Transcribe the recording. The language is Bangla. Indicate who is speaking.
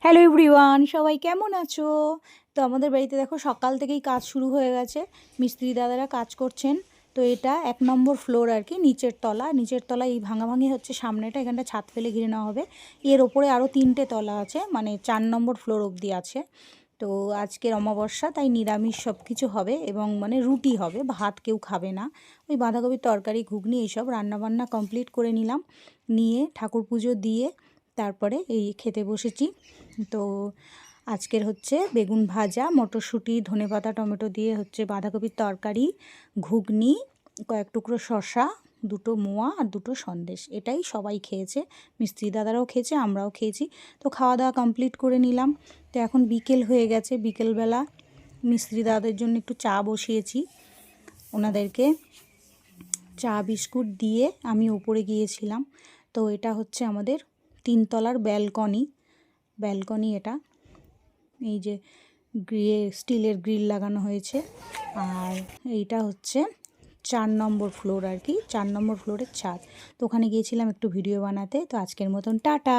Speaker 1: হ্যালো এভরিওয়ান, সবাই কেমন আছো? তো আমাদের বাড়িতে দেখো সকাল থেকেই কাজ শুরু হয়ে গেছে। মিস্ত্রি দাদারা কাজ করছেন। তো এটা 1 নম্বর ফ্লোর আর কি, নিচের তলা এই ভাঙাভাঙি হচ্ছে সামনেটা, এখানটা ছাদ ফেলে ঘিরে নেওয়া হবে। এর ওপরে আরও 3টে তলা আছে, মানে 4 নম্বর ফ্লোর অবধি আছে। তো আজকের অমাবস্যা, তাই নিরামিষ সব কিছু হবে এবং মানে রুটি হবে, ভাত কেউ খাবে না। ওই বাঁধাকপির তরকারি, ঘুগনি এইসব রান্নাবান্না কমপ্লিট করে নিলাম, নিয়ে ঠাকুর পুজো দিয়ে তারপরে এই খেতে বসেছি। তো আজকের হচ্ছে বেগুন ভাজা, মটরশুঁটি, ধনেপাতা, টমেটো দিয়ে হচ্ছে বাঁধাকপির তরকারি, ঘুগনি, কয়েক টুকরো শসা, 2টো মোয়া আর 2টো সন্দেশ। এটাই সবাই খেয়েছে, মিস্ত্রি দাদারাও খেয়েছে, আমরাও খেয়েছি। তো খাওয়া দাওয়া কমপ্লিট করে নিলাম। তো এখন বিকেল হয়ে গেছে, বিকেলবেলা মিস্ত্রি দাদাদের জন্য একটু চা বসিয়েছি। ওনাদেরকে চা বিস্কুট দিয়ে আমি উপরে গিয়েছিলাম। তো এটা হচ্ছে আমাদের 3তলার ব্যালকনি এটা। এই যে স্টিলের গ্রিল লাগানো হয়েছে। আর এইটা হচ্ছে 4 নম্বর ফ্লোর আর কি, 4 নম্বর ফ্লোরের ছাদ। তো ওখানে গিয়েছিলাম একটু ভিডিও বানাতে। তো আজকের মতন টাটা।